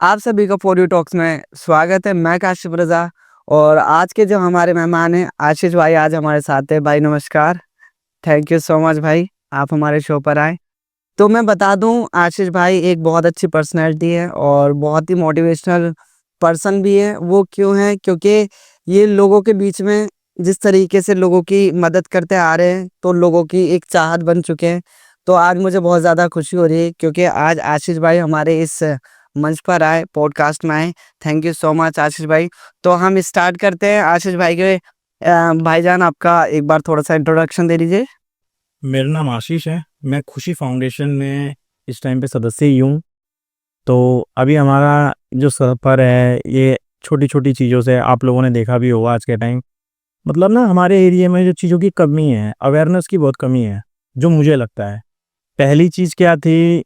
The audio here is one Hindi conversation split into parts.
आप सभी का फॉर यू टॉक्स में स्वागत है। मैं काशिफ रज़ा और आज के जो हमारे मेहमान हैं आशीष भाई आज हमारे साथ हैं। भाई नमस्कार। थैंक यू सो मच भाई, आप हमारे शो पर आए। तो मैं बता दूं, आशीष भाई एक बहुत अच्छी पर्सनैलिटी है और बहुत ही मोटिवेशनल पर्सन भी है। वो क्यों है? क्योंकि ये लोगों के बीच में जिस तरीके से लोगों की मदद करते आ रहे हैं तो लोगों की एक चाहत बन चुके हैं। तो आज मुझे बहुत ज़्यादा खुशी हो रही है क्योंकि आज आशीष भाई हमारे इस मंच पर आए, पॉडकास्ट में आए। थैंक यू सो मच आशीष भाई। तो हम स्टार्ट करते हैं। आशीष भाई के भाईजान आपका एक बार थोड़ा सा इंट्रोडक्शन दे दीजिए। मेरा नाम आशीष है। मैं खुशी फाउंडेशन में इस टाइम पे सदस्य ही हूँ। तो अभी हमारा जो सफ़र है ये छोटी-छोटी चीज़ों से आप लोगों ने देखा भी होगा आज के टाइम। मतलब ना हमारे एरिया में जो चीज़ों की कमी है, अवेयरनेस की बहुत कमी है, जो मुझे लगता है। पहली चीज़ क्या थी,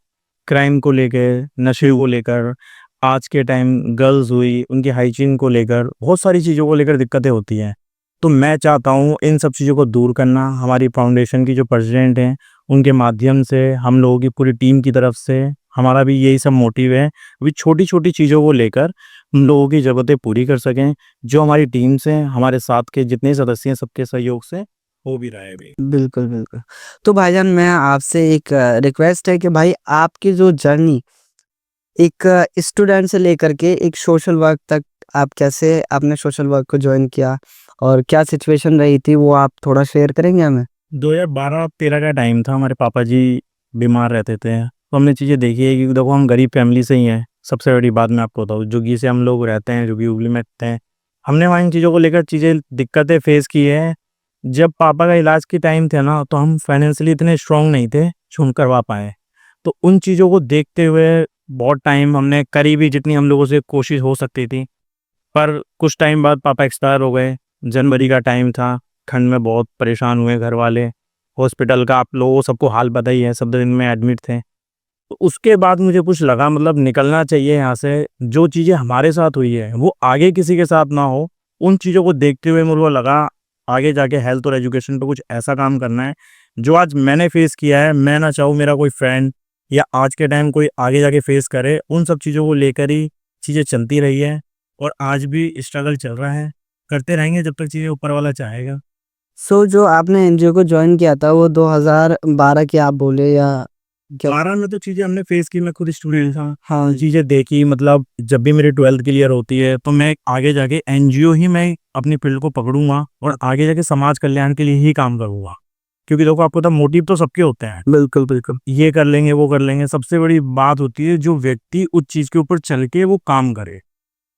क्राइम को लेके, नशे को लेकर, आज के टाइम गर्ल्स हुई, उनकी हाइजीन को लेकर, बहुत सारी चीज़ों को लेकर दिक्कतें होती हैं। तो मैं चाहता हूँ इन सब चीज़ों को दूर करना, हमारी फाउंडेशन की जो प्रेसिडेंट हैं, उनके माध्यम से, हम लोगों की पूरी टीम की तरफ से, हमारा भी यही सब मोटिव है। अभी छोटी-छोटी चीज़ों को लेकर हम लोगों की ज़रूरतें पूरी कर सकें, जो हमारी टीम से, हमारे साथ के जितने सदस्य हैं, सबके सहयोग से हो भी रहा है अभी। बिल्कुल, बिल्कुल। तो भाईजान मैं आपसे एक रिक्वेस्ट है कि भाई आपकी जो जर्नी एक स्टूडेंट से लेकर के एक सोशल वर्क तक आप कैसे आपने सोशल वर्क को जॉइन किया और क्या सिचुएशन रही थी वो आप थोड़ा शेयर करेंगे हमें? 2012-13 का टाइम था, हमारे पापा जी बीमार रहते थे, तो हमने चीज़ें देखी है कि देखो हम गरीब फैमिली से ही हैं। सबसे बड़ी बात मैं आपको बताऊँ, झुग्गी से हम लोग रहते हैं, झुग्गी-वुग्गी में रहते हैं। हमने वहाँ इन चीज़ों को लेकर चीज़ें दिक्कतें फेस की हैं। जब पापा का इलाज की टाइम थे ना, तो हम फाइनेंशियली इतने स्ट्रॉन्ग नहीं थे, जो हम करवा पाएँ। तो उन चीज़ों को देखते हुए बहुत टाइम हमने करी भी जितनी हम लोगों से कोशिश हो सकती थी। पर कुछ टाइम बाद पापा एक्सपायर हो गए। जनवरी का टाइम था, ठंड में बहुत परेशान हुए घर वाले। हॉस्पिटल का आप लोगों को सबको हाल पता ही है, सब दिन में एडमिट थे। तो उसके बाद मुझे कुछ लगा मतलब निकलना चाहिए यहाँ से, जो चीज़ें हमारे साथ हुई है, वो आगे किसी के साथ ना हो। उन चीज़ों को देखते हुए मुझे लगा आगे जाके हेल्थ और एजुकेशन पे कुछ ऐसा काम करना है, जो आज मैंने फेस किया है, मैं ना चाहूँ मेरा कोई फ्रेंड या आज के टाइम कोई आगे जाके फेस करे। उन सब चीज़ों को लेकर ही चीज़ें चलती रही है और आज भी स्ट्रगल चल रहा है। करते रहेंगे जब तक चीज़ें ऊपर वाला चाहेगा। सो जो आपने एनजीओ को जॉइन किया था वो 2012 की आप बोले या क्या? 12 में तो चीज़ें हमने फेस की, मैं खुद स्टूडेंट था। हाँ जी। चीज़ें देखी, मतलब जब भी मेरी 12th क्लियर होती है तो मैं आगे जाके एनजीओ ही मैं अपनी फ़ील्ड को पकड़ूँगा और आगे जाके समाज कल्याण के लिए ही काम करूँगा। क्योंकि देखो आपको पता है मोटिव तो सबके होते हैं। बिल्कुल, बिल्कुल। ये कर लेंगे, वो कर लेंगे। सबसे बड़ी बात होती है जो व्यक्ति उस चीज़ के ऊपर चल के वो काम करे।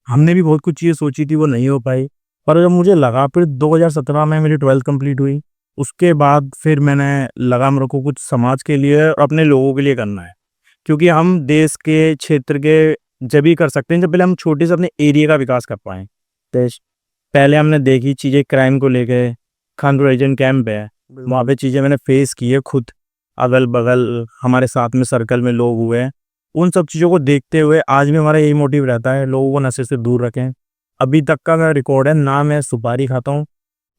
हमने भी बहुत कुछ चीज़ें सोची थी, वो नहीं हो पाई। पर जब मुझे लगा फिर 2017 में मेरी 12th कंप्लीट हुई। उसके बाद फिर मैंने लगा मेरे को कुछ समाज के लिए और अपने लोगों के लिए करना है। क्योंकि हम देश के, क्षेत्र के जब ही कर सकते हैं जब पहले हम छोटे से अपने एरिया का विकास कर पाएँ। देश पहले हमने देखी चीज़ें क्राइम को लेके, खान रीजन कैंप है, वहाँ पे चीज़ें मैंने फेस की है खुद। अगल-बगल हमारे साथ में सर्कल में लोग हुए हैं। उन सब चीज़ों को देखते हुए आज भी हमारा यही मोटिव रहता है, लोगों को नशे से दूर रखें। अभी तक का मेरा रिकॉर्ड है, ना मैं सुपारी खाता हूँ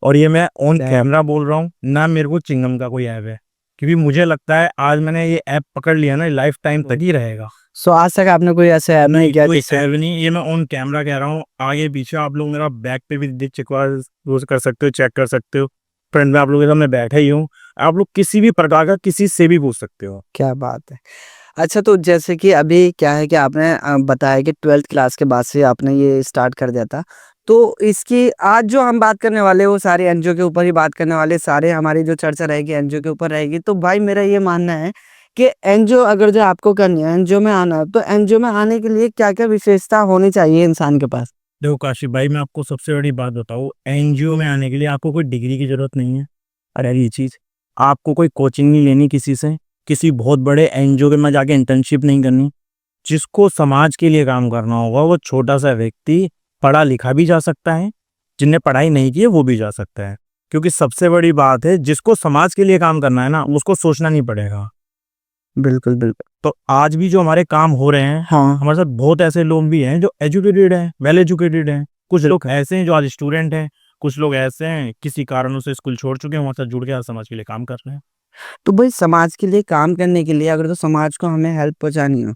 और ये मैं ऑन कैमरा बोल रहा हूँ, ना मेरे को चिंगम का कोई ऐप है। क्योंकि मुझे लगता है आज मैंने ये ऐप पकड़ लिया ना, लाइफ टाइम तक ही रहेगा। सो आज तक आपने कोई ऐसा ऐप नहीं नहीं, किया कोई जिससे ऐप नहीं, ये मैं ऑन कैमरा कह रहा हूँ। आगे-पीछे आप लोग मेरा बैक पे भी देख चेकवा वो कर सकते हो, चेक कर सकते हो। फ्रंट में आप लोगों के सामने बैठा ही हूँ। आप लोग किसी भी प्रकार का किसी से भी पूछ सकते हो। क्या बात है। अच्छा तो जैसे कि अभी क्या है कि आपने बताया कि 12th क्लास के बाद से आपने ये स्टार्ट कर दिया था। तो इसकी आज जो हम बात करने वाले हैं वो सारे एनजीओ के ऊपर ही बात करने वाले, सारे हमारी जो चर्चा रहेगी एनजीओ के ऊपर रहेगी। तो भाई मेरा ये मानना है कि एनजीओ अगर जो आपको करनी है, एनजीओ में आना है, तो एनजीओ में आने के लिए क्या-क्या विशेषता होनी चाहिए इंसान के पास? देखो काशिफ भाई, मैं आपको सबसे बड़ी बात बताऊँ, एनजीओ में आने के लिए आपको कोई डिग्री की ज़रूरत नहीं है। और यार ये चीज़, आपको कोई कोचिंग नहीं लेनी किसी से, किसी बहुत बड़े एनजीओ में जाके इंटर्नशिप नहीं करनी। जिसको समाज के लिए काम करना होगा, वो छोटा-सा व्यक्ति पढ़ा-लिखा भी जा सकता है, जिसने पढ़ाई नहीं की है वो भी जा सकता है। क्योंकि सबसे बड़ी बात है, जिसको समाज के लिए काम करना है ना, उसको सोचना नहीं पड़ेगा। बिल्कुल, बिल्कुल। तो आज भी जो हमारे काम हो रहे हैं, हाँ। हमारे साथ बहुत ऐसे लोग भी हैं जो एजुकेटेड हैं, वेल एजुकेटेड हैं। कुछ लोग ऐसे हैं जो आज स्टूडेंट हैं, कुछ लोग ऐसे हैं किसी कारणों से स्कूल छोड़ चुके हैं, हमारे साथ जुड़ के आज समाज के लिए काम कर रहे हैं। तो भाई समाज के लिए काम करने के लिए अगर तो समाज को हमें हेल्प पहुँचानी हो,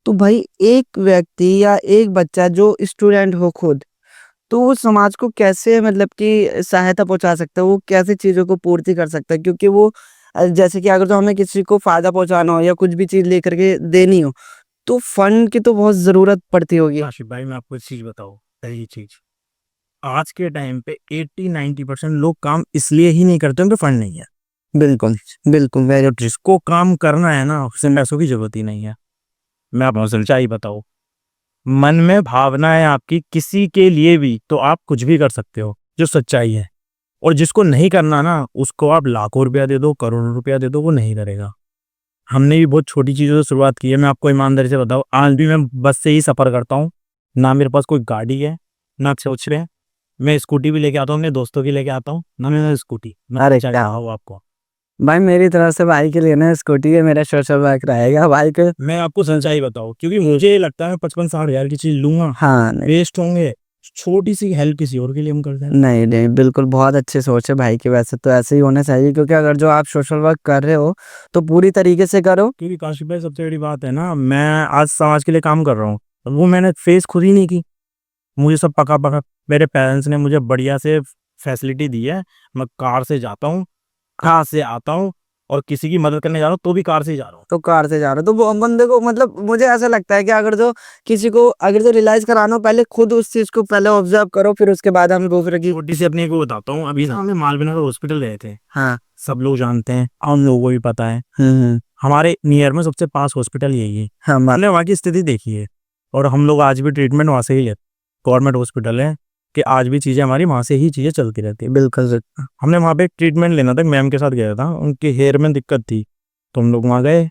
तो भाई एक व्यक्ति या एक बच्चा जो स्टूडेंट हो खुद, तो वो समाज को कैसे मतलब कि सहायता पहुँचा सकता है, वो कैसे चीज़ों को पूर्ति कर सकता है? क्योंकि वो जैसे कि अगर जो हमें किसी को फ़ायदा पहुँचाना हो या कुछ भी चीज़ लेकर के देनी हो, तो फंड की तो बहुत ज़रूरत पड़ती होगी। आशिफ भाई मैं आपको एक चीज़ बताऊँ, पहली चीज़, आज के टाइम पे 80-90% लोग काम इसलिए ही नहीं करते उनके फंड नहीं है। बिल्कुल, बिल्कुल, वेरी और जिसको काम करना है ना, उसे पैसों की ज़रूरत ही नहीं है। मैं आपको सच्चाई बताऊँ, मन में भावना है आपकी किसी के लिए भी, तो आप कुछ भी कर सकते हो, जो सच्चाई है। और जिसको नहीं करना ना, उसको आप लाखों रुपया दे दो, करोड़ों रुपया दे दो, वो नहीं करेगा। हमने भी बहुत छोटी चीज़ों से शुरुआत की है, मैं आपको ईमानदारी से बताऊँ, आज भी मैं बस से ही सफ़र करता हूँ। ना मेरे पास कोई गाड़ी है, ना सोच रहे हैं। मैं स्कूटी भी लेके आता हूँ, अपने दोस्तों की लेके आता हूँ, ना मेरे पास स्कूटी। मैं अरे सच्चाई क्या बताऊँ आपको। भाई मेरी तरफ से भाई के लिए ना स्कूटी है, मेरा सोशल वर्क रहेगा भाई के। मैं आपको सच्चाई बताऊँ, क्योंकि मुझे ये लगता है 55-60 हज़ार की चीज़ लूँगा, हाँ, नहीं, वेस्ट होंगे। छोटी-सी हेल्प किसी और के लिए हम कर दें। नहीं, नहीं, बिल्कुल बहुत अच्छी सोच है भाई की, वैसे तो ऐसे ही होना चाहिए क्योंकि अगर जो आप सोशल वर्क कर रहे हो, तो पूरी तरीके से करो। क्योंकि काशिफ़ भाई सबसे बड़ी बात है ना, मैं आज समाज के लिए काम कर रहा हूँ, वो मैंने फेस खुद ही नहीं की। मुझे सब पका-पका मेरे पेरेंट्स ने मुझे बढ़िया से फैसिलिटी दी है। मैं कार से जाता हूँ, कार से आता हूँ और किसी की मदद करने जा रहा हूँ, तो भी कार से ही जा रहा हूँ। तो कार से जा रहे हो, तो वो बंदे को मतलब मुझे ऐसा लगता है कि अगर जो किसी को अगर जो रियलाइज़ कराना हो, पहले खुद उस चीज़ को पहले ऑब्ज़र्व करो, फिर उसके बाद हम दूसरे की। छोटी सी अपनी एक वो बताता हूँ, अभी ना हम मालवीय हॉस्पिटल गए थे। हाँ। सब लोग जानते हैं, हम लोगों को भी पता है। हुँ, हुँ। हमारे नियर में सबसे पास हॉस्पिटल यही है। हाँ, हमने वहाँ की स्थिति देखी है और हम लोग आज भी ट्रीटमेंट वहाँ से ही लेते। गवर्नमेंट हॉस्पिटल है कि आज भी चीज़ें हमारी वहाँ से ही चीज़ें चलती रहती है। बिल्कुल, बिल्कुल। हमने वहाँ पे ट्रीटमेंट लेना था, मैम के साथ गया था, उनके हेयर में दिक्कत थी, तो हम लोग वहाँ गए।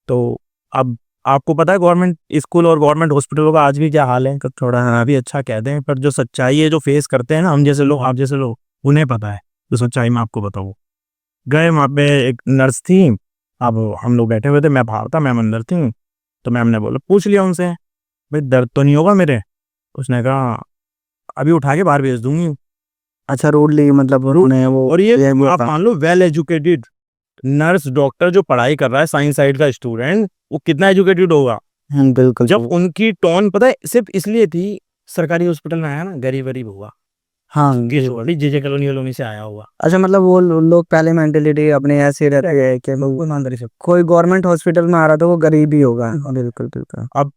तो अब आपको पता है गवर्नमेंट स्कूल और गवर्नमेंट हॉस्पिटलों का आज भी क्या हाल है, थोड़ा अभी अच्छा कहते हैं, पर जो सच्चाई है, जो फेस करते हैं ना हम जैसे लोग, आप जैसे लोग, उन्हें पता है जो सच्चाई मैं आपको बताऊँ। गए वहाँ पे, एक नर्स थी, अब हम लोग बैठे हुए थे, मैं बाहर था, मैम अंदर थी, तो मैम ने बोला, पूछ लिया उनसे, भाई दर्द तो नहीं होगा मेरे? उसने कहा, अभी उठा के बाहर भेज दूंगी। अच्छा रूडली मतलब उन्होंने वो और ये ये आप बोला। मान लो वेल एजुकेटेड नर्स डॉक्टर जो पढ़ाई कर रहा है, साइंस साइड का स्टूडेंट, वो कितना एजुकेटेड होगा? हुँ, बिल्कुल, जब उनकी टोन पता है सिर्फ इसलिए थी, सरकारी हॉस्पिटल में आया ना, गरीब गरीब हुआ, हाँ, केस हुआ, जेजे कॉलोनी वालों से आया हुआ। अच्छा मतलब वो लोग पहले मेंटालिटी अपनी ऐसी रहती है कि लोग ईमानदारी से कोई गवर्नमेंट हॉस्पिटल में आ रहा तो वो गरीब ही होगा। बिल्कुल, बिल्कुल। अब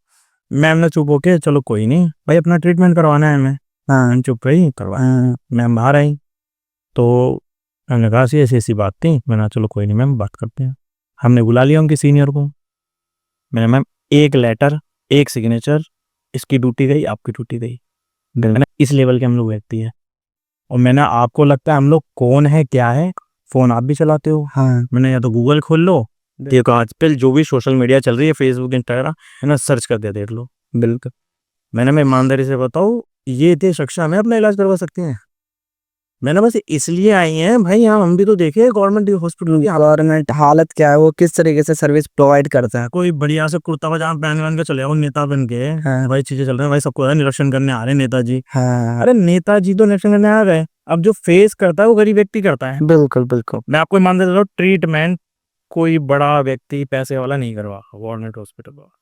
मैम ने चुप होके, चलो कोई नहीं भाई, अपना ट्रीटमेंट करवाना है हमें। हाँ, मैम चुप रही, करवाया। हाँ, मैम बाहर आई, तो मैंने कहा ऐसी ऐसी बात थी। मैंने कहा चलो कोई नहीं मैम, बात करते हैं। हमने बुला लिया उनके सीनियर को। मैंने, मैम एक लेटर, एक सिग्नेचर, इसकी ड्यूटी गई, आपकी ड्यूटी गई। मैंने, इस लेवल के हम लोग व्यक्ति हैं और मैंने, आपको लगता है हम लोग कौन है क्या है, फोन आप भी चलाते हो? हाँ, मैंने, या तो गूगल खोल लो, देखो आजकल जो भी सोशल मीडिया चल रही है, फेसबुक इंस्टाग्राम है ना, सर्च कर दिया, देख लो। बिल्कुल। मैंने, मैं ईमानदारी से बताऊँ, ये इतने सक्षम है, अपना इलाज करवा सकते हैं। मैंने, बस इसलिए आई हैं भाई, यहाँ हम भी तो देखे गवर्नमेंट हॉस्पिटल की हालत। गवर्नमेंट हालत क्या है, वो किस तरीके से सर्विस प्रोवाइड करता है। कोई बढ़िया से कुर्ता पजामा पहन वहन के चले आओ नेता बन के, हाँ, भाई चीजें चल रही हैं, भाई सबको निरीक्षण करने आ रहे हैं नेताजी। हाँ, अरे नेताजी तो निरीक्षण करने आ गए, अब जो फेस करता है वो गरीब व्यक्ति करता है। बिल्कुल, बिल्कुल। मैं आपको ईमानदारी से बताऊं, ट्रीटमेंट कोई बड़ा व्यक्ति पैसे वाला नहीं करवा गवर्नमेंट हॉस्पिटल का।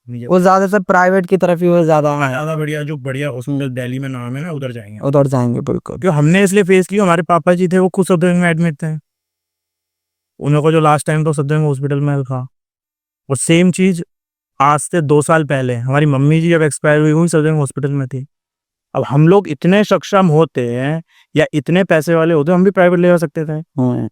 वो ज़्यादातर प्राइवेट की तरफ ही वो ज़्यादा ज्यादा बढ़िया, जो बढ़िया हॉस्पिटल दिल्ली में नाम है ना, उधर जाएंगे। उधर जाएँगे बिल्कुल। क्यों हमने इसलिए फेस किया, हमारे पापा जी थे वो खुद सफदरजंग में एडमिट थे, उनको जो लास्ट टाइम तो सफदरजंग हॉस्पिटल में था। और सेम चीज आज से 2 साल पहले हमारी मम्मी जी जब एक्सपायर हुई, वो सफदरजंग हॉस्पिटल में थी। अब हम लोग इतने सक्षम होते हैं या इतने पैसे वाले होते, हम भी प्राइवेट ले जा सकते थे। हाँ,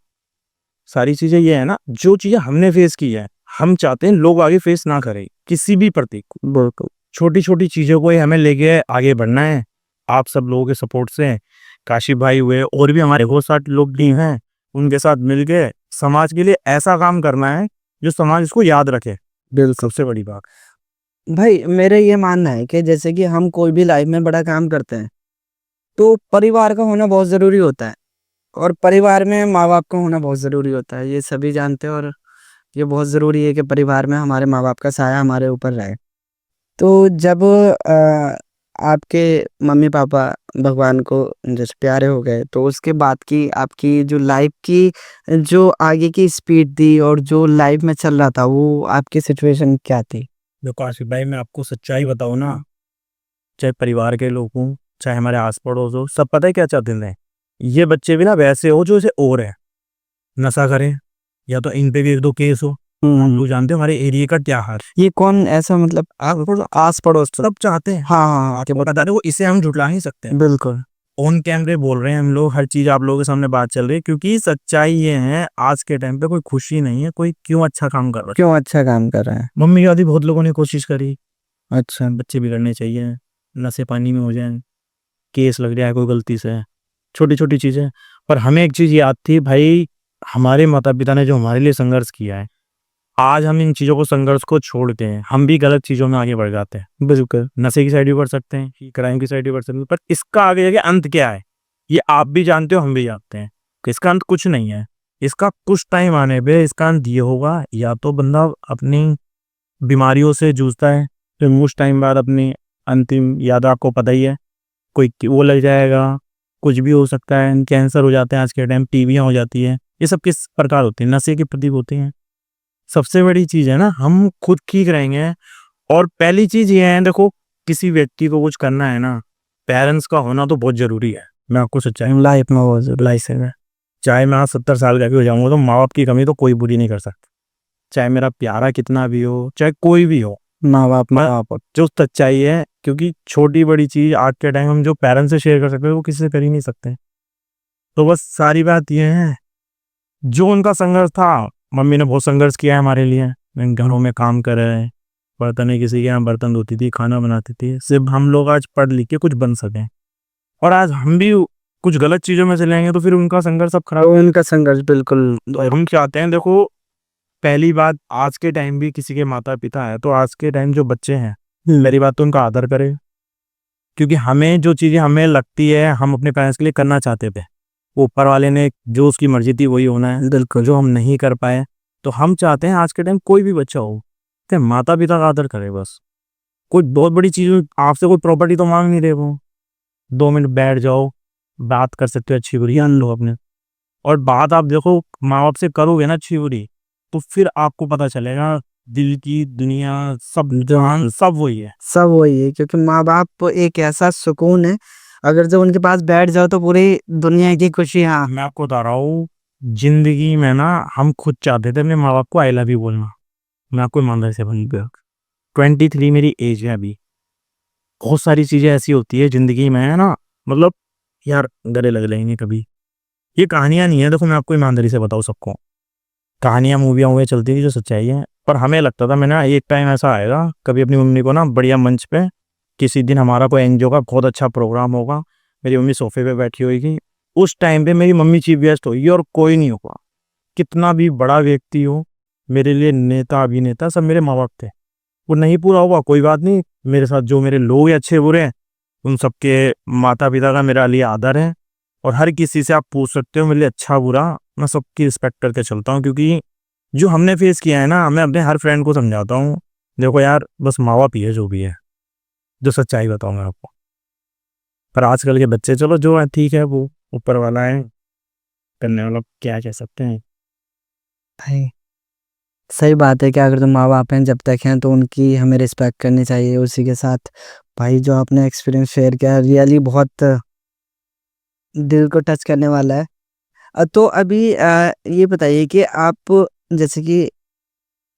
सारी चीजें ये है ना, जो चीजें हमने फेस की है, हम चाहते हैं लोग आगे फेस ना करें किसी भी प्रतीक को। बिल्कुल। छोटी छोटी चीजों को ही हमें लेके आगे बढ़ना है। आप सब लोगों के सपोर्ट से, काशिफ भाई हुए और भी हमारे बहुत सारे लोग भी हैं, उनके साथ मिलके समाज के लिए ऐसा काम करना है जो समाज इसको याद रखे। बिल्कुल। सबसे बड़ी बात। भाई मेरा ये मानना है कि जैसे कि हम कोई भी लाइफ में बड़ा काम करते हैं, तो परिवार का होना बहुत ज़रूरी होता है और परिवार में माँ-बाप का होना बहुत ज़रूरी होता है। ये सभी जानते हैं और ये बहुत ज़रूरी है कि परिवार में हमारे माँ-बाप का साया हमारे ऊपर रहे। तो जब आपके मम्मी-पापा भगवान को जैसे प्यारे हो गए, तो उसके बाद की आपकी जो लाइफ की जो आगे की स्पीड थी और जो लाइफ में चल रहा था, वो आपकी सिचुएशन क्या थी? देखो आशिफ भाई, मैं आपको सच्चाई बताऊँ ना, चाहे परिवार के लोग हों, चाहे हमारे आस पड़ोस हो, सब पता है क्या चाहते हैं, ये बच्चे भी ना वैसे हो जो इसे और है, नशा करें, या तो इन पे भी एक दो केस हो। आप लोग जानते हो हमारे एरिया का क्या हाल, ये कौन ऐसा मतलब आस पड़ोस सब चाहते हैं। हाँ हाँ हाँ, आपको बता रहे हो, इसे हम झुटला नहीं सकते। बिल्कुल ऑन कैमरे बोल रहे हैं हम लोग, हर चीज आप लोगों के सामने बात चल रही है, क्योंकि सच्चाई ये है, आज के टाइम पे कोई खुशी नहीं है, कोई क्यों अच्छा काम कर रहा है। क्यों अच्छा काम कर रहे हैं। मम्मी आदि बहुत लोगों ने कोशिश करी, अच्छा बच्चे बिगड़ने चाहिए, नशे पानी में हो जाए, केस लग जाए कोई गलती से, छोटी छोटी चीजें। पर हमें एक चीज याद थी भाई, हमारे माता पिता ने जो हमारे लिए संघर्ष किया है, आज हम इन चीजों को, संघर्ष को छोड़ते हैं, हम भी गलत चीजों में आगे बढ़ जाते हैं। बिल्कुल नशे की साइड भी बढ़ सकते हैं, क्राइम की साइड भी बढ़ सकते हैं, पर इसका आगे जाके अंत क्या है, ये आप भी जानते हो, हम भी जानते हैं कि इसका अंत कुछ नहीं है। इसका कुछ टाइम आने पे इसका अंत ये होगा, या तो बंदा अपनी बीमारियों से जूझता है, फिर कुछ टाइम बाद अपनी अंतिम याद, आपको पता ही है, कोई वो लग जाएगा, कुछ भी हो सकता है, कैंसर हो जाते हैं आज के टाइम, टीवियाँ हो जाती है, ये सब किस प्रकार होती है, नशे के प्रति होती हैं। सबसे बड़ी चीज है ना, हम खुद ठीक रहेंगे। और पहली चीज ये है, देखो किसी व्यक्ति को कुछ करना है ना, पेरेंट्स का होना तो बहुत जरूरी है। मैं आपको सच्चाई लाइफ में वो लाइफ है। चाहे मैं आज 70 साल का भी हो जाऊंगा, तो माँ बाप की कमी तो कोई पूरी नहीं कर सकता, चाहे मेरा प्यारा कितना भी हो, चाहे कोई भी हो। माँ पर बाप जो सच्चाई है, क्योंकि छोटी बड़ी चीज आज के टाइम हम जो पेरेंट्स से शेयर कर सकते हैं, वो किसी से कर ही नहीं सकते। तो बस सारी बात ये है, जो उनका संघर्ष था, मम्मी ने बहुत संघर्ष किया है हमारे लिए, घरों में काम कर रहे हैं, बर्तन किसी के यहाँ बर्तन धोती थी, खाना बनाती थी, सिर्फ हम लोग आज पढ़ लिख के कुछ बन सकें। और आज हम भी कुछ गलत चीजों में चले जाएंगे, तो फिर उनका संघर्ष सब खराब। उनका संघर्ष बिल्कुल हम चाहते हैं, देखो पहली बात, आज के टाइम भी किसी के माता पिता है, तो आज के टाइम जो बच्चे हैं, मेरी बात तो उनका आदर करें, क्योंकि हमें जो चीजें हमें लगती है हम अपने पेरेंट्स के लिए करना चाहते थे, वो ऊपर वाले ने जो उसकी मर्जी थी वही होना है, बिल्कुल जो हम नहीं कर पाए। तो हम चाहते हैं आज के टाइम कोई भी बच्चा हो, तो माता पिता का आदर करे बस। कोई बहुत बड़ी चीज, आपसे कोई प्रॉपर्टी तो मांग नहीं रहे, वो 2 मिनट बैठ जाओ, बात कर सकते हो, अच्छी बुरी जान लो अपने। और बात आप देखो माँ बाप से करोगे ना अच्छी बुरी, तो फिर आपको पता चलेगा दिल की दुनिया, सब जहान सब वही है। सब वही है, क्योंकि माँ बाप एक ऐसा सुकून है, अगर जब उनके पास बैठ जाओ तो पूरी दुनिया की खुशी। हाँ मैं आपको बता रहा हूँ, जिंदगी में ना हम खुद चाहते थे अपने माँ बाप को आई लव यू बोलना। मैं आपको ईमानदारी से बोलूँ, 23 मेरी एज है अभी, बहुत सारी चीजें ऐसी होती है जिंदगी में, है ना, मतलब यार गले लग लेंगे कभी। ये कहानियां नहीं है, देखो मैं आपको ईमानदारी से बताऊँ, सबको कहानियां मूवियां हुए चलती थी जो सच्चाई है। पर हमें लगता था, मैंने एक टाइम ऐसा आएगा, कभी अपनी मम्मी को ना बढ़िया मंच पे, किसी दिन हमारा कोई एनजीओ का बहुत अच्छा प्रोग्राम होगा, मेरी मम्मी सोफे पे बैठी होगी, उस टाइम पे मेरी मम्मी चीफ गेस्ट होगी और कोई नहीं होगा। कितना भी बड़ा व्यक्ति हो, मेरे लिए नेता अभिनेता सब मेरे माँ बाप थे। वो नहीं पूरा हुआ कोई बात नहीं, मेरे साथ जो मेरे लोग हैं अच्छे बुरे हैं, उन सबके माता पिता का मेरा लिए आदर है। और हर किसी से आप पूछ सकते हो मेरे लिए अच्छा बुरा, मैं सबकी रिस्पेक्ट करके चलता हूँ, क्योंकि जो हमने फेस किया है ना, मैं अपने हर फ्रेंड को समझाता हूँ, देखो यार बस माँ बाप ही है जो भी है, जो सच्चाई बताऊंगा आपको। पर आजकल के बच्चे, चलो जो है ठीक है, वो ऊपर वाला है, करने वाला, क्या कह सकते हैं। भाई सही बात है कि अगर तो माँ बाप हैं जब तक हैं तो उनकी हमें रिस्पेक्ट करनी चाहिए। उसी के साथ भाई जो आपने एक्सपीरियंस शेयर किया रियली बहुत दिल को टच करने वाला है। तो अभी ये बताइए कि आप जैसे कि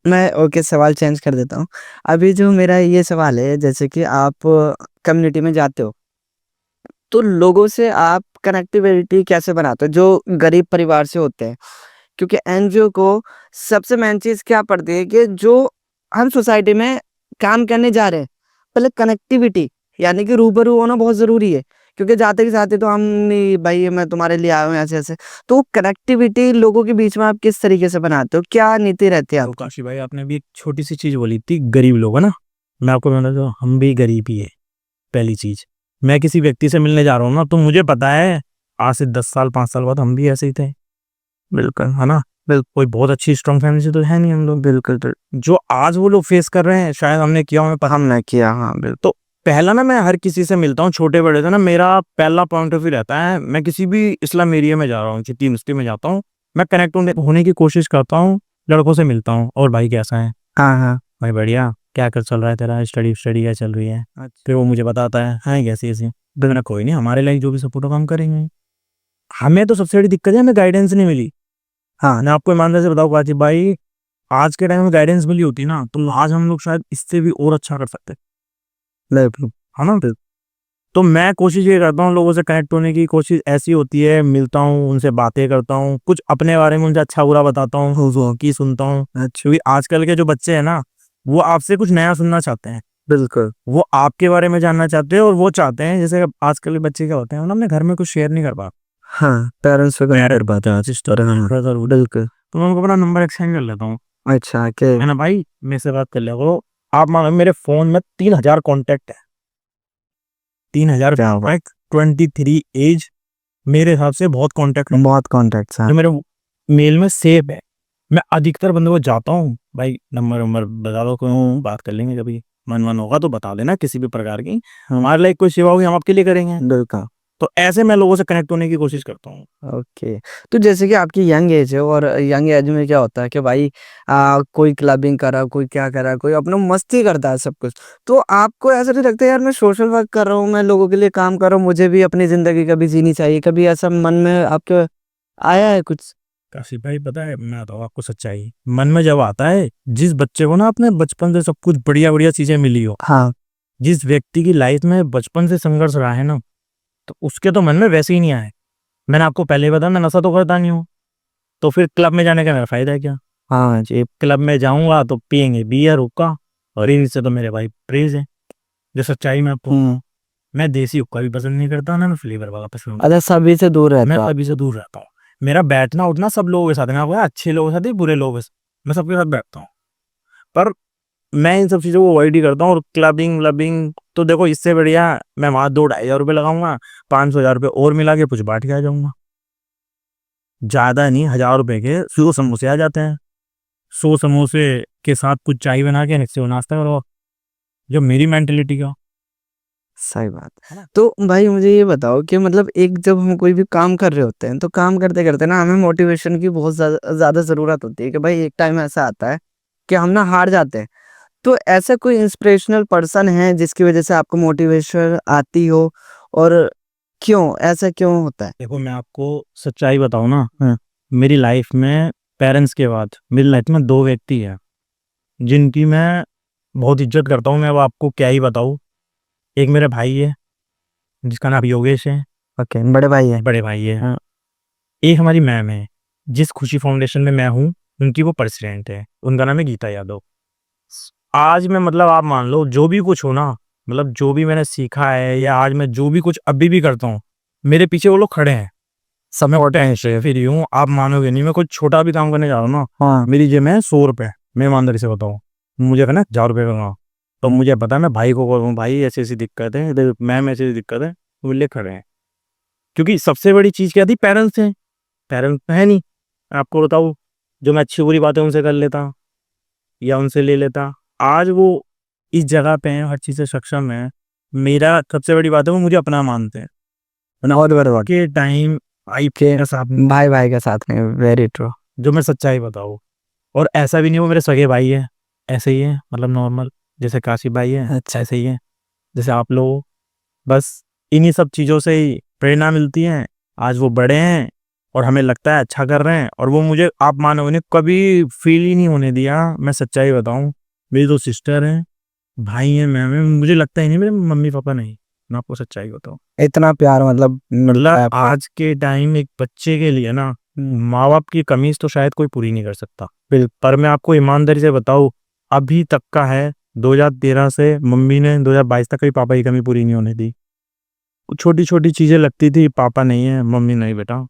मैं ओके सवाल चेंज कर देता हूँ। अभी जो मेरा ये सवाल है, जैसे कि आप कम्युनिटी में जाते हो तो लोगों से आप कनेक्टिविटी कैसे बनाते हो जो गरीब परिवार से होते हैं? क्योंकि एनजीओ को सबसे मेन चीज़ क्या पड़ती है कि जो हम सोसाइटी में काम करने जा रहे हैं, पहले कनेक्टिविटी यानी कि रूबरू होना बहुत ज़रूरी है। क्योंकि जाते के जाते तो हम नहीं भाई मैं तुम्हारे लिए आया हूँ ऐसे-ऐसे। तो कनेक्टिविटी लोगों के बीच में आप किस तरीके से बनाते हो? क्या नीति रहती है तो आपकी? काशी भाई, आपने भी एक छोटी सी चीज बोली थी, गरीब लोग, है ना, मैं आपको बता दूं, हम भी गरीब ही है। पहली चीज, मैं किसी व्यक्ति से मिलने जा रहा हूँ ना, तो मुझे पता है आज से 10 साल 5 साल बाद हम भी ऐसे ही थे, बिल्कुल, है ना। कोई बहुत अच्छी स्ट्रॉन्ग फैमिली से तो है नहीं हम लोग। बिल्कुल, जो आज वो लोग फेस कर रहे हैं, शायद हमने किया, हमें पता। हमने किया हाँ, बिल्कुल। तो पहला ना, मैं हर किसी से मिलता हूँ, छोटे बड़े से ना, मेरा पहला पॉइंट ऑफ व्यू रहता है, मैं किसी भी इस्लाम एरिया में जा रहा हूँ, सिटी यूनिवर्सिटी में जाता हूँ, मैं कनेक्ट होने की कोशिश करता हूँ, लड़कों से मिलता हूँ, और भाई कैसा है, हाँ, हाँ। भाई बढ़िया, क्या कर चल रहा है तेरा, स्टडी स्टडी क्या चल रही है। अच्छा। फिर वो मुझे बताता है कैसी ऐसी। तो मैंने कोई नहीं, हमारे लाइक जो भी सपोर्ट हो हम करेंगे। हमें तो सबसे बड़ी दिक्कत है, हमें गाइडेंस नहीं मिली। हाँ, मैं आपको ईमानदारी से बताऊँ काजी भाई, आज के टाइम में गाइडेंस मिली होती ना तो आज हम लोग शायद इससे भी और अच्छा कर सकते, है ना। तो मैं कोशिश ये करता हूँ, लोगों से कनेक्ट होने की कोशिश ऐसी होती है, मिलता हूँ उनसे, बातें करता हूँ, कुछ अपने बारे में उनसे अच्छा बुरा बताता हूँ की सुनता हूँ। क्योंकि आजकल के जो बच्चे हैं ना, वो आपसे कुछ नया सुनना चाहते हैं। बिल्कुल। वो आपके बारे में जानना चाहते हैं और वो चाहते हैं, जैसे आजकल के बच्चे क्या होते हैं, वो अपने घर में कुछ शेयर नहीं कर पाते। हाँ, पेरेंट्स से कनेक्ट कर पाते हैं सिस्टर। बिल्कुल। तो मैं उनको अपना नंबर एक्सचेंज कर लेता हूँ। अच्छा, के मैंने भाई मेरे से बात कर लिया करो। आप मानो मेरे फोन में 3000 कॉन्टेक्ट है, 3000 क्या हुआ? 23 एज, मेरे हिसाब से बहुत कॉन्टेक्ट है बहुत कॉन्टेक्ट्स हैं। जो मेरे मेल में सेव है। मैं अधिकतर बंदों को जाता हूँ, भाई नंबर बता दो, क्यों बात कर लेंगे, कभी मन होगा तो बता देना, किसी भी प्रकार की हमारे लिए कोई सेवा होगी हम आपके लिए करेंगे। बिल्कुल। तो ऐसे मैं लोगों से कनेक्ट होने की कोशिश करता हूँ। ओके। तो जैसे कि आपकी यंग एज है और यंग एज में क्या होता है कि भाई कोई क्लबिंग करा, कोई क्या करा, कोई अपना मस्ती करता है सब कुछ। तो आपको ऐसा नहीं लगता यार मैं सोशल वर्क कर रहा हूँ, मैं लोगों के लिए काम कर रहा हूँ, मुझे भी अपनी ज़िंदगी कभी जीनी चाहिए? कभी ऐसा मन में आपके आया है कुछ? काशिफ भाई पता है, मैं बताऊँ आपको सच्चाई, मन में जब आता है, जिस बच्चे को ना अपने बचपन से सब कुछ बढ़िया बढ़िया चीजें मिली हो, हाँ। जिस व्यक्ति की लाइफ में बचपन से संघर्ष रहा है ना, तो उसके तो मन में वैसे ही नहीं आए। मैंने आपको पहले ही बताया, मैं नशा तो करता नहीं हूँ, तो फिर क्लब में जाने का मेरा फायदा है क्या। हाँ जी। क्लब में जाऊंगा तो पियेंगे बियर हुक्का, और इनसे तो मेरे भाई प्रेज है। जो सच्चाई में आपको, मैं देसी हुक्का भी पसंद नहीं करता ना, मैं फ्लेवर वाला पसंद करता अच्छा, सभी से दूर हूं। मैं रहता हूँ। सभी से दूर रहता हूँ। मेरा बैठना उठना सब लोगों के साथ है, मैं आपको अच्छे लोगों के साथ ही, बुरे लोगों के साथ, मैं सबके साथ बैठता हूँ। पर मैं इन सब चीज़ों को अवॉइड ही करता हूँ। और क्लबिंग व्लबिंग तो देखो, इससे बढ़िया मैं वहाँ 2-2,500 लगाऊंगा, 500-1000 और मिला के कुछ बांट के आ जाऊंगा। ज़्यादा नहीं, 1000 के 100 समोसे आ जाते हैं। 100 समोसे के साथ कुछ चाय बना के निश्चय नाश्ता करो, जो मेरी मेंटेलिटी का। सही बात है। तो भाई मुझे ये बताओ कि मतलब एक जब हम कोई भी काम कर रहे होते हैं तो काम करते करते ना हमें मोटिवेशन की बहुत ज्यादा जरूरत होती है कि भाई एक टाइम ऐसा आता है कि हम ना हार जाते हैं। तो ऐसा कोई इंस्पिरेशनल पर्सन है जिसकी वजह से आपको मोटिवेशन आती हो, और क्यों, ऐसा क्यों होता है? देखो मैं आपको सच्चाई बताऊं ना, मेरी लाइफ में पेरेंट्स के बाद मेरी लाइफ में 2 व्यक्ति हैं जिनकी मैं बहुत इज्जत करता हूँ। मैं वो आपको क्या ही बताऊँ। एक मेरे भाई है जिसका नाम योगेश है, ओके, बड़े भाई है। बड़े भाई है। हाँ। एक हमारी मैम है, जिस खुशी फाउंडेशन में मैं हूँ, उनकी वो प्रेसिडेंट है, उनका नाम है गीता यादव। आज मैं मतलब आप मान लो जो भी कुछ हो ना, मतलब जो भी मैंने सीखा है या आज मैं जो भी कुछ अभी भी करता हूँ, मेरे पीछे वो लोग खड़े हैं। समय और टेंशन फिर यूं आप मानोगे नहीं, मैं कुछ छोटा भी काम करने जा रहा हूँ ना, हाँ। मेरी जेब में 100 रुपए, मैं ईमानदारी से बताऊँ, मुझे है ना 1000 रुपये का, तो मुझे पता है मैं भाई को करूँ, भाई ऐसी ऐसी दिक्कत है, मैम ऐसी ऐसी दिक्कत है, वो ले खड़े हैं। क्योंकि सबसे बड़ी चीज़ क्या थी, पेरेंट्स हैं। पेरेंट्स तो है नहीं, आपको बताऊँ, जो मैं अच्छी बुरी बातें उनसे कर लेता या उनसे ले लेता, आज वो इस जगह पे हैं, हर चीज़ से सक्षम है। मेरा सबसे बड़ी बात है, वो मुझे अपना मानते हैं। बहुत बड़े बात के टाइम आई के के साथ भाई भाई के साथ में, वेरी ट्रू। जो मैं सच्चाई बताऊँ, और ऐसा भी नहीं वो मेरे सगे भाई है, ऐसे ही है, मतलब नॉर्मल, जैसे काशिफ भाई है अच्छा। ऐसे ही है, जैसे आप लोग। बस इन्हीं सब चीज़ों से ही प्रेरणा मिलती है। आज वो बड़े हैं और हमें लगता है अच्छा कर रहे हैं, और वो मुझे आप मानोगे नहीं कभी फील ही नहीं होने दिया। मैं सच्चाई बताऊं, मेरी 2 सिस्टर हैं, भाई हैं, मैं मुझे लगता ही नहीं मेरे मम्मी पापा नहीं। मैं आपको सच्चाई बताऊं, इतना प्यार मतलब मिलता मतलब है आपको। आज के टाइम एक बच्चे के लिए ना, माँ बाप की कमी तो शायद कोई पूरी नहीं कर सकता। पर मैं आपको ईमानदारी से बताऊं, अभी तक का है, 2013 से मम्मी ने 2022 तक कभी पापा की कमी पूरी नहीं होने दी। छोटी छोटी चीजें लगती थी, पापा नहीं है, मम्मी नहीं बेटा,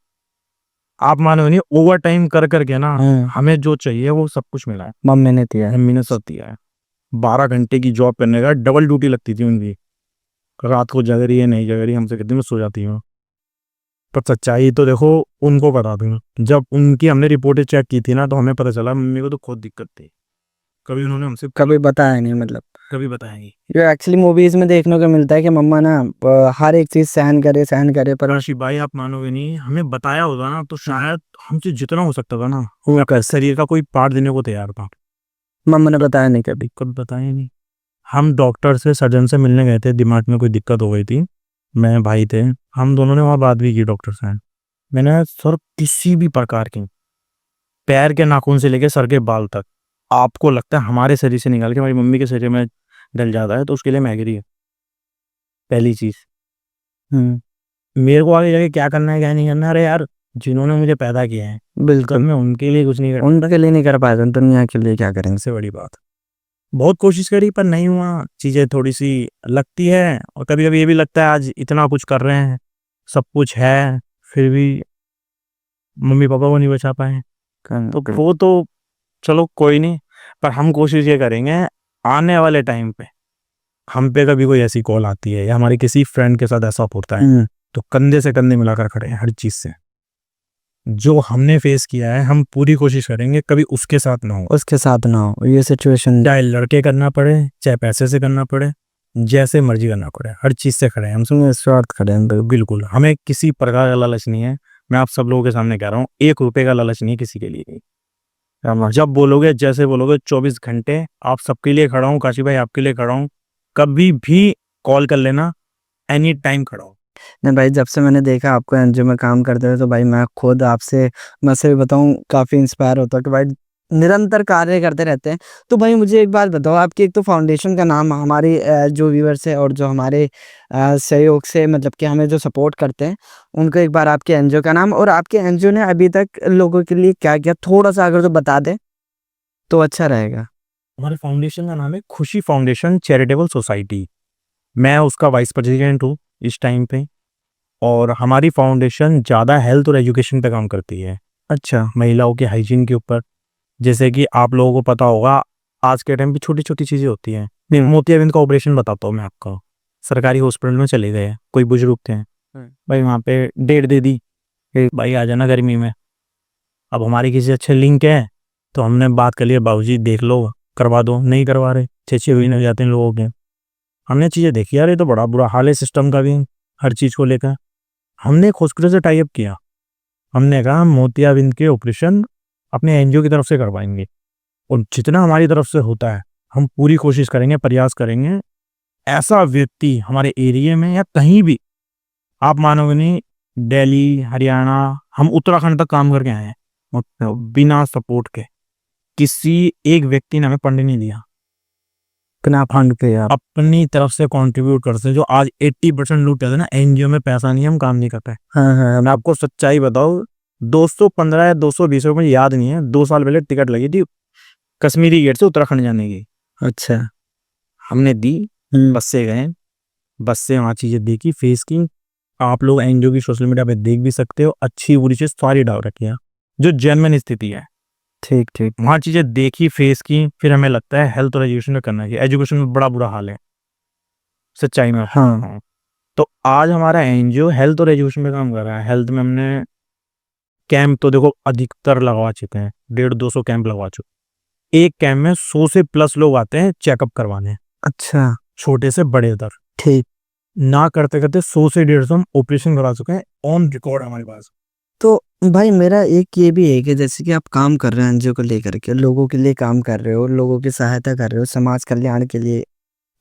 आप मानो नहीं, ओवर टाइम कर करके ना हमें जो चाहिए वो सब कुछ मिला है। मम्मी ने दिया है। मम्मी ने सब दिया है। 12 घंटे की जॉब करने का, डबल ड्यूटी लगती थी उनकी, रात को जग रही है नहीं जग रही, हमसे कहती मैं सो जाती हूँ। पर सच्चाई तो देखो, उनको बता दूँ, जब उनकी हमने रिपोर्टें चेक की थी ना, तो हमें पता चला मम्मी को तो खुद दिक्कत थी, कभी उन्होंने हमसे कभी बताया नहीं मतलब? कभी बताएंगी। ये एक्चुअली मूवीज में देखने को मिलता है कि मम्मा ना हर एक चीज सहन करे पर राशि भाई आप मानोगे नहीं, हमें बताया होता ना तो शायद हमसे जितना हो सकता था ना, वो शरीर का कोई पार्ट देने को तैयार था। मम्मी ने बताया नहीं कभी? कभी बताया नहीं। हम डॉक्टर से, सर्जन से मिलने गए थे, दिमाग में कोई दिक्कत हो गई थी, मैं भाई थे, हम दोनों ने वहाँ बात भी की डॉक्टर से। मैंने सर किसी भी प्रकार की, पैर के नाखून से लेके सर के बाल तक, आपको लगता है हमारे शरीर से निकाल के हमारी मम्मी के शरीर में डल जाता है तो उसके लिए हम एग्री है, पहली चीज़। मेरे को आगे जाके क्या करना है क्या नहीं करना है, अरे यार जिन्होंने मुझे पैदा किया है, तब बिल्कुल, मैं उनके लिए कुछ नहीं कर उनके लिए नहीं कर पाए तो दुनिया के लिए क्या करेंगे? सबसे बड़ी बात। बहुत कोशिश करी पर नहीं हुआ, चीज़ें थोड़ी-सी लगती है और कभी-कभी ये भी लगता है आज इतना कुछ कर रहे हैं, सब कुछ है, फिर भी मम्मी-पापा को नहीं बचा पाए। तो वो तो चलो कोई नहीं, पर हम कोशिश ये करेंगे आने वाले टाइम पे हम पे कभी कोई ऐसी कॉल आती है या हमारे किसी फ्रेंड के साथ ऐसा होता है, तो कंधे से कंधे मिलाकर खड़े हैं हर चीज़ से। जो हमने फेस किया है हम पूरी कोशिश करेंगे कभी उसके साथ ना हो। उसके साथ ना हो ये सिचुएशन। चाहे लड़के करना पड़े, चाहे पैसे से करना पड़े, जैसे मर्जी करना पड़े, हर चीज़ से खड़े हैं हम। स्वार्थ खड़े हैं बिल्कुल। बिल्कुल, हमें किसी प्रकार का लालच नहीं है। मैं आप सब लोगों के सामने कह रहा हूँ, 1 रुपए का लालच नहीं है किसी के लिए भी। जब बोलोगे, जैसे बोलोगे, 24 घंटे आप सबके लिए खड़ा हूँ, काशी भाई आपके लिए खड़ा हूँ। कभी भी कॉल कर लेना, एनी टाइम खड़ा हूँ। नहीं भाई, जब से मैंने देखा आपको एनजीओ में काम करते हुए तो भाई मैं खुद आपसे, मैं से बताऊँ, काफ़ी इंस्पायर होता हूँ कि भाई निरंतर कार्य करते रहते हैं। तो भाई मुझे एक बात बताओ, आपकी एक तो फाउंडेशन का नाम हमारी जो व्यूअर्स है और जो हमारे सहयोग से मतलब कि हमें जो सपोर्ट करते हैं, उनको एक बार आपके एनजीओ का नाम और आपके एनजीओ ने अभी तक लोगों के लिए क्या किया, थोड़ा-सा अगर तो बता दें तो अच्छा रहेगा। हमारे फाउंडेशन का नाम है खुशी फाउंडेशन चैरिटेबल सोसाइटी। मैं उसका वाइस प्रेसिडेंट हूँ इस टाइम पे और हमारी फाउंडेशन ज़्यादा हेल्थ और एजुकेशन पे काम करती है। अच्छा। महिलाओं के हाइजीन के ऊपर। जैसे कि आप लोगों को पता होगा, आज के टाइम पे छोटी-छोटी चीज़ें होती हैं। मोतियाबिंद का ऑपरेशन बताता हूँ मैं आपको। सरकारी हॉस्पिटल में चले गए, कोई बुजुर्ग थे, भाई वहाँ पे डेट दे दी, भाई आ जाना गर्मी में। अब हमारी किसी से अच्छे लिंक है, तो हमने बात कर लिया, बाबूजी देख लो, करवा दो, नहीं करवा रहे, 6-6 महीने हो जाते हैं लोगों के। हमने चीज़ें देखी, यार ये तो बड़ा बुरा हाल है सिस्टम का भी, हर चीज़ को लेकर। हमने एक हॉस्पिटल से टाई अप किया, हमने कहा हम मोतियाबिंद के ऑपरेशन अपने एनजीओ की तरफ से करवाएंगे और जितना हमारी तरफ से होता है हम पूरी कोशिश करेंगे, प्रयास करेंगे। ऐसा व्यक्ति हमारे एरिया में या कहीं भी, आप मानोगे नहीं, दिल्ली, हरियाणा, हम उत्तराखंड तक काम करके आए हैं, मतलब बिना सपोर्ट के। किसी एक व्यक्ति ने हमें पढ़ने नहीं दिया। बिना फंड के आप अपनी तरफ से कंट्रीब्यूट करते हैं। जो आज 80% लोग कहते हैं ना एनजीओ में पैसा नहीं है, हम काम नहीं करते। हाँ, हाँ, मैं आपको सच्चाई बताऊं, 215 या 220 रुपये, मुझे याद नहीं है, 2 साल पहले टिकट लगी थी कश्मीरी गेट से उत्तराखंड जाने की, अच्छा। हमने दी, हुँ। बस से गए, बस से वहाँ चीज़ें देखी, फेस की। आप लोग एनजीओ की सोशल मीडिया पे देख भी सकते हो, अच्छी बुरी चीज़ सारी डाल रखी है, जो जेन्युइन स्थिति है। ठीक, ठीक। वहाँ चीज़ें देखी, फेस की, फिर हमें लगता है हेल्थ और एजुकेशन में करना चाहिए। एजुकेशन में बड़ा बुरा हाल है, सच्चाई में आपको हाँ। बताऊँ। तो आज हमारा एनजीओ हेल्थ और एजुकेशन में काम कर रहा है। हेल्थ में हमने कैंप तो देखो अधिकतर लगवा चुके हैं, 150-200 कैंप लगवा चुके। एक कैंप में 100 से प्लस लोग आते हैं चेकअप करवाने, अच्छा। छोटे से बड़े तक। ठीक। ना करते-करते 100 से 150 हम ऑपरेशन करवा चुके हैं, ऑन रिकॉर्ड है हमारे पास। तो भाई मेरा एक ये भी है कि जैसे कि आप काम कर रहे हैं एनजीओ को लेकर के, लोगों के लिए काम कर रहे हो, लोगों की सहायता कर रहे हो, समाज कल्याण के लिए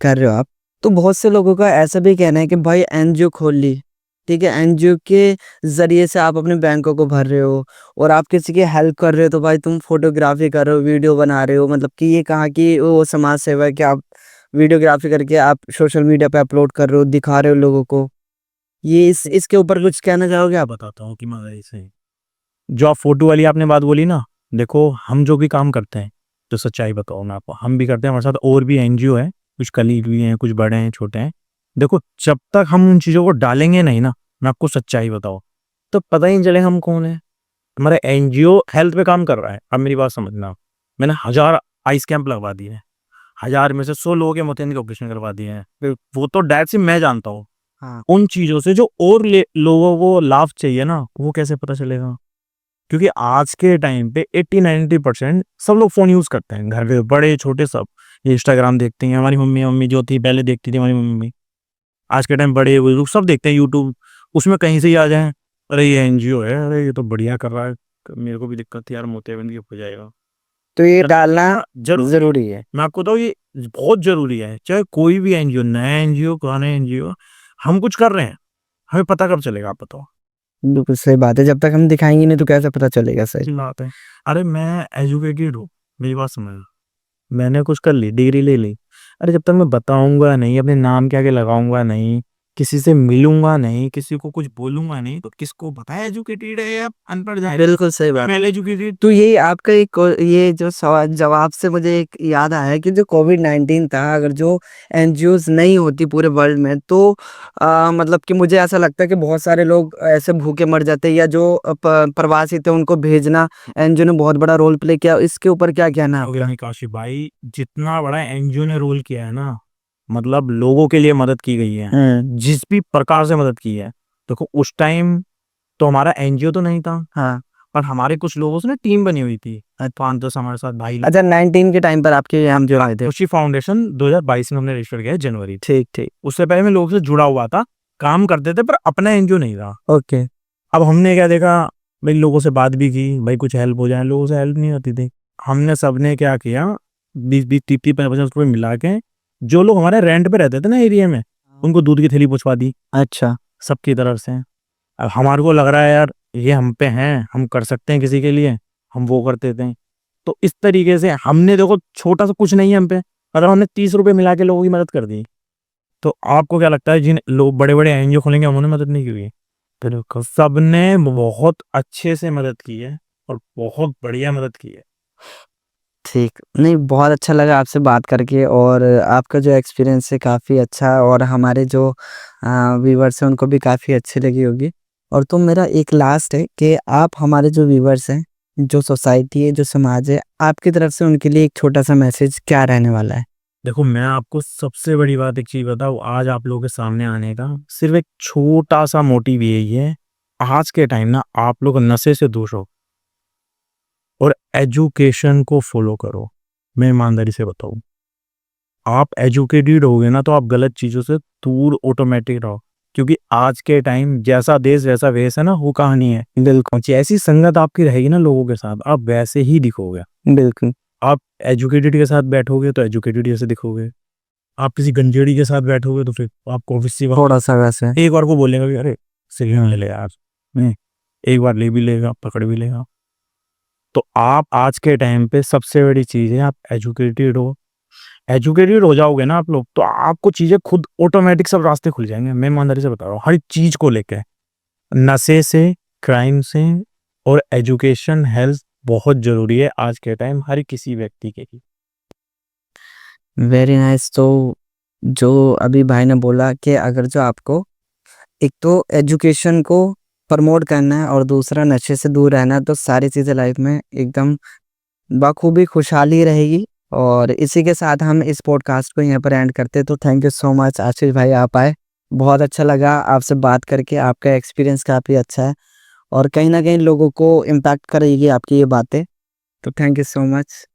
कर रहे हो आप। तो बहुत से लोगों का ऐसा भी कहना है कि भाई एनजीओ खोल ली, ठीक है? एनजीओ के ज़रिए से आप अपने बैंकों को भर रहे हो और आप किसी की हेल्प कर रहे हो, तो भाई तुम फ़ोटोग्राफ़ी कर रहे हो, वीडियो बना रहे हो, मतलब कि ये कहाँ की वो समाज सेवा है कि आप वीडियोग्राफ़ी करके आप सोशल मीडिया पे अपलोड कर रहे हो, दिखा रहे हो लोगों को। ये इसके ऊपर कुछ कहना चाहोगे आप? बताता हूँ कि मजा ऐसे, जो आप फोटो वाली आपने बात बोली ना, देखो हम जो भी काम करते हैं, तो सच्चाई बताओ मैं आपको, हम भी करते हैं, हमारे साथ और भी एनजीओ है, कुछ कलीग भी हैं, कुछ बड़े हैं, छोटे हैं। देखो जब तक हम उन चीज़ों को डालेंगे नहीं ना, मैं आपको सच्चाई बताओ, तो पता ही नहीं चले हम कौन है। हमारा एनजीओ हेल्थ पे काम कर रहा है, अब मेरी बात समझना, मैंने 1000 आइस कैंप लगवा दिए हैं, 1000 में से 100 लोगों के मोतियाबिंद के ऑपरेशन करवा दिए हैं। फिर वो तो डायरेक्ट से मैं जानता हूँ। हाँ। उन चीज़ों से जो और लोगों को लाभ चाहिए ना, वो कैसे पता चलेगा? क्योंकि आज के टाइम पे 80-90% सब लोग फ़ोन यूज़ करते हैं, घर पे बड़े छोटे सब। ये इंस्टाग्राम देखते हैं, हमारी मम्मी जो थी पहले देखती थी हमारी मम्मी। आज के टाइम बड़े बुजुर्ग सब देखते हैं यूट्यूब, उसमें कहीं से ही आ जाएँ, अरे ये एनजीओ है, अरे ये तो बढ़िया कर रहा है, मेरे को भी दिक्कत थी यार, मोतियाबिंद की हो जाएगा। तो ये डालना जरूर ज़रूरी है। मैं आपको बताऊँ ये बहुत ज़रूरी है। चाहे कोई भी एनजीओ, नया एनजीओ, पुराना एनजीओ, हम कुछ कर रहे हैं, हमें पता कब चलेगा आप बताओ? बिल्कुल सही बात है, जब तक हम दिखाएँगे नहीं तो कैसे पता चलेगा सही? सही बात है। अरे मैं एजुकेटेड हूँ, मेरी बात समझ। मैंने कुछ कर ली, डिग्री ले ली। अरे जब तक मैं बताऊँगा नहीं, अपने नाम के आगे लगाऊँगा नहीं, किसी से मिलूँगा नहीं, किसी को कुछ बोलूँगा नहीं, तो किसको पता है एजुकेटेड है या अनपढ़ जाहिल? बिल्कुल सही बात। Well educated. तो ये आपका एक ये जो सवाल जवाब से मुझे एक याद आया कि जो कोविड-19 था, अगर जो एनजीओज़ नहीं होती पूरे वर्ल्ड में तो मतलब कि मुझे ऐसा लगता है कि बहुत सारे लोग ऐसे भूखे मर जाते या जो प्रवासी थे उनको भेजना एनजीओ ने बहुत बड़ा रोल प्ले किया। इसके ऊपर क्या कहना है हो गया आपका? नहीं काशिफ भाई, जितना बड़ा एनजीओ ने रोल किया है ना, मतलब लोगों के लिए मदद की गई है, हुँ, जिस भी प्रकार से मदद की है। देखो उस टाइम तो हमारा एनजीओ तो नहीं था, हाँ। पर हमारे कुछ लोगों से ना टीम बनी हुई थी। 5-10 हमारे साथ भाई लोग। अच्छा 19 के टाइम पर आपके यहाँ जो आए थे। खुशी फाउंडेशन 2022 में हमने रजिस्टर किया है जनवरी। ठीक, ठीक। उससे पहले मैं लोगों से जुड़ा हुआ था, काम करते थे पर अपना एनजीओ नहीं था। ओके। अब हमने क्या देखा, भाई लोगों से बात भी की, भाई कुछ हेल्प हो जाए, लोगों से हेल्प नहीं होती थी। हमने सबने क्या किया, 20-20, 30-30, 50 रुपए मिला के, जो लोग हमारे रेंट पे रहते थे ना एरिया में, उनको दूध की थैली पहुँचवा दी, अच्छा। सबकी तरफ से। अब हमारे को लग रहा है यार ये हम पे हैं, हम कर सकते हैं किसी के लिए, हम वो करते थे। तो इस तरीके से हमने देखो छोटा सा कुछ नहीं है हम पे, अगर हमने 30 रुपए मिला के लोगों की मदद कर दी। तो आपको क्या लगता है जिन लोग बड़े-बड़े एनजीओ खोलेंगे उन्होंने मदद नहीं की होगी? बिल्कुल, सबने बहुत अच्छे से मदद की है और बहुत बढ़िया मदद की है। ठीक। नहीं, बहुत अच्छा लगा आपसे बात करके और आपका जो एक्सपीरियंस है काफ़ी अच्छा है और हमारे जो व्यूअर्स हैं उनको भी काफ़ी अच्छी लगी होगी। और तो मेरा एक लास्ट है कि आप हमारे जो व्यूअर्स हैं, जो सोसाइटी है, जो समाज है, आपकी तरफ से उनके लिए एक छोटा-सा मैसेज क्या रहने वाला है? देखो मैं आपको सबसे बड़ी बात एक चीज़ बताऊँ, आज आप लोगों के सामने आने का सिर्फ़ एक छोटा-सा मोटिव यही है, आज के टाइम ना आप लोग नशे से दूर रहो और एजुकेशन को फ़ॉलो करो। मैं ईमानदारी से बताऊँ, आप एजुकेटेड होगे ना तो आप गलत चीज़ों से दूर ऑटोमेटिक रहो। क्योंकि आज के टाइम जैसा देश वैसा वेश है ना, वो कहानी है। बिल्कुल, जैसी संगत आपकी रहेगी ना लोगों के साथ, आप वैसे ही दिखोगे। बिल्कुल। आप एजुकेटेड के साथ बैठोगे तो एजुकेटेड जैसे दिखोगे। आप किसी गंजेड़ी के साथ बैठोगे तो फिर आपको ऑब्वियस सी बात, थोड़ा-सा वैसे। एक बार को बोलेगा कि अरे सिगरेट ले ले यार, नहीं, एक बार ले भी लेगा, पकड़ भी लेगा। तो आप आज के टाइम पे सबसे बड़ी चीज़ है आप एजुकेटेड हो। एजुकेटेड हो जाओगे ना आप लोग तो आपको चीज़ें खुद ऑटोमेटिक सब रास्ते खुल जाएँगे। मैं ईमानदारी से बता रहा हूँ, हर चीज़ को लेके, नशे से, क्राइम से और एजुकेशन, हेल्थ बहुत ज़रूरी है आज के टाइम हर किसी व्यक्ति के लिए। Very nice. तो जो अभी भाई ने बोला कि अगर जो आपको एक तो एजुकेशन को प्रमोट करना है और दूसरा नशे से दूर रहना है तो सारी चीज़ें लाइफ में एकदम बखूबी खुशहाली रहेगी। और इसी के साथ हम इस पॉडकास्ट को यहाँ पर एंड करते हैं। तो थैंक यू सो मच आशीष भाई, आप आए, बहुत अच्छा लगा आपसे बात करके। आपका एक्सपीरियंस काफ़ी अच्छा है और कहीं ना कहीं लोगों को इम्पैक्ट करेगी आपकी ये बातें। तो थैंक यू सो मच।